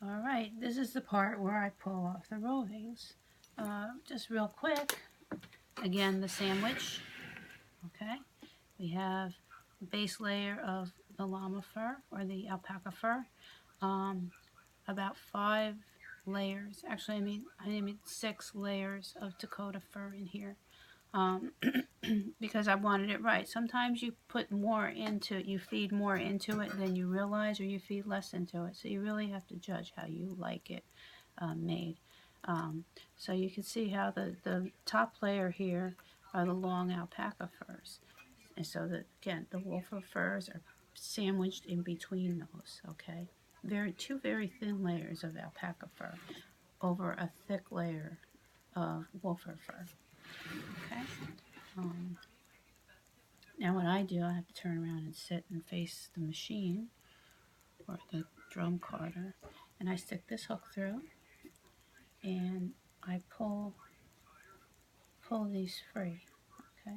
All right, this is the part where I pull off the rovings. Just real quick, again, the sandwich, okay? We have the base layer of the llama fur or the alpaca fur, about 5 layers. Actually, I mean 6 layers of Dakota fur in here, um, because I wanted it right. Sometimes you put more into it, you feed more into it than you realize, or you feed less into it. So you really have to judge how you like it made. Um, so you can see how the top layer here are the long alpaca furs. And so that again, the wolfer furs are sandwiched in between those, okay? Two very thin layers of alpaca fur over a thick layer of wolfer fur, okay? Um, Now what I do, I have to turn around and sit and face the machine or the drum carder, and I stick this hook through and I pull these free. Okay.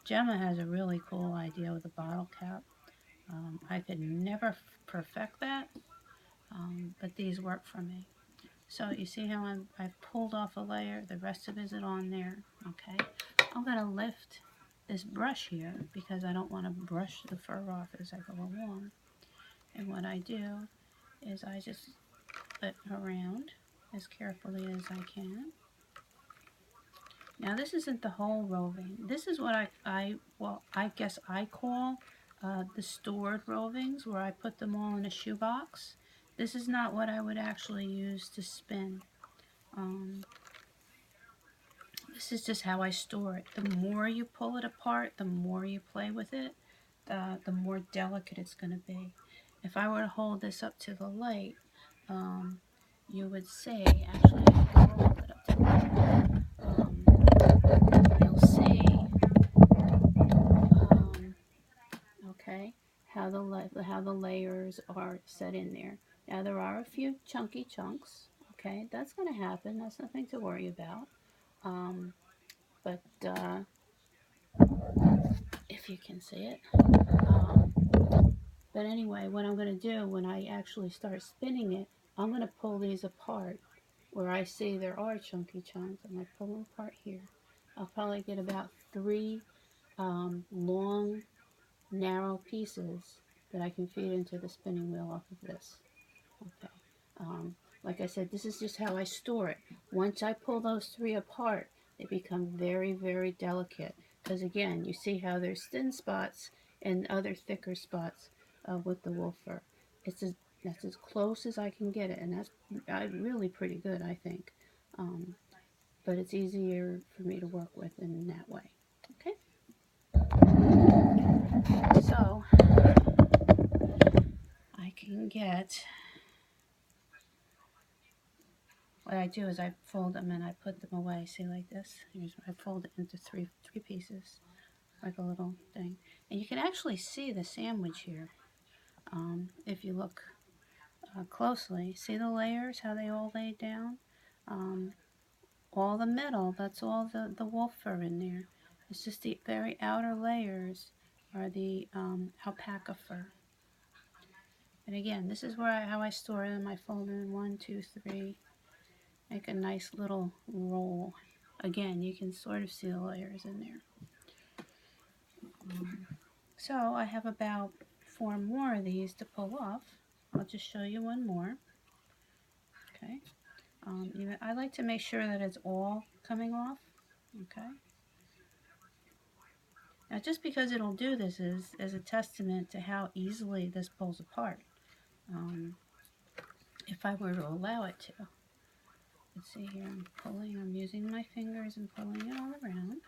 Gemma has a really cool idea with the bottle cap. I could never perfect that, but these work for me. So you see how I've pulled off a layer, the rest of it is on there. Okay. I'm going to lift this brush here because I don't want to brush the fur off as I go along. And what I do is I just put around as carefully as I can. Now this isn't the whole roving. This is what I guess I call the stored rovings, where I put them all in a shoebox. This is not what I would actually use to spin. This is just how I store it. The more you pull it apart, the more you play with it, the more delicate it's going to be. If I were to hold this up to the light, you would see, actually, if I hold it up to the light, you'll see, okay, how the layers are set in there. Now there are a few chunky chunks, okay, that's going to happen. That's nothing to worry about. But if you can see it. Um, but anyway, what I'm going to do when I actually start spinning it, I'm going to pull these apart where I see there are chunky chunks. I'm going to pull them apart here. I'll probably get about 3 long, narrow pieces that I can feed into the spinning wheel off of this. Okay. Like I said, this is just how I store it. Once I pull those 3 apart, they become very, very delicate. Because again, you see how there's thin spots and other thicker spots with the wool fur. That's as close as I can get it, and that's really pretty good, I think. Um, but it's easier for me to work with in that way. Okay, so I can get, what I do is I fold them and I put them away. See, like this. I fold it into three pieces, like a little thing. And you can actually see the sandwich here if you look closely. See the layers, how they all lay down? Um, all the middle, that's all the wolf fur in there. It's just the very outer layers are the alpaca fur. And again, this is how I store them. I fold them in 1, 2, 3. Make a nice little roll. Again, you can sort of see the layers in there. So I have about 4 more of these to pull off. I'll just show you one more. Okay. I like to make sure that it's all coming off. Okay. Now, just because it'll do this is a testament to how easily this pulls apart. If I were to allow it to. Let's see here, I'm using my fingers and pulling it all around.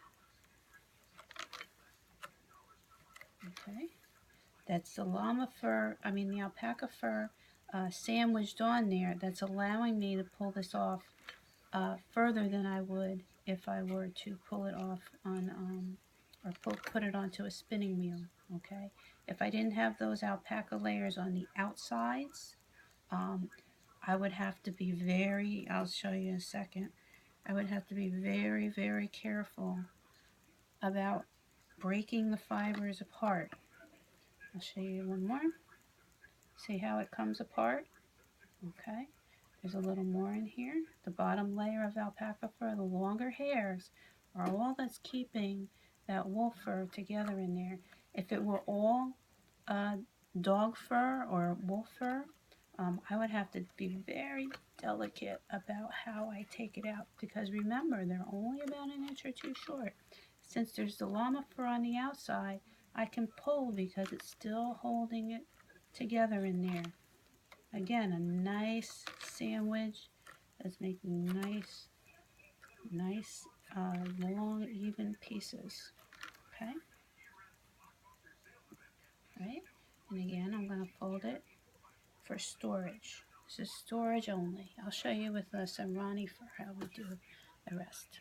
Okay. That's the the alpaca fur sandwiched on there. That's allowing me to pull this off further than I would if I were to pull it off on, or put it onto a spinning wheel, okay? If I didn't have those alpaca layers on the outsides, I would have to be I'll show you in a second, I would have to be very, very careful about breaking the fibers apart. I'll show you one more. See how it comes apart? Okay, there's a little more in here. The bottom layer of alpaca fur, the longer hairs, are all that's keeping that wolf fur together in there. If it were all dog fur or wolf fur, I would have to be very delicate about how I take it out, because remember, they're only about an inch or two short. Since there's the llama fur on the outside, I can pull because it's still holding it together in there. Again, a nice sandwich that's making nice, long, even pieces. Okay, right? And again, I'm going to fold it for storage. This is storage only. I'll show you with some Ronnie fur how we do the rest.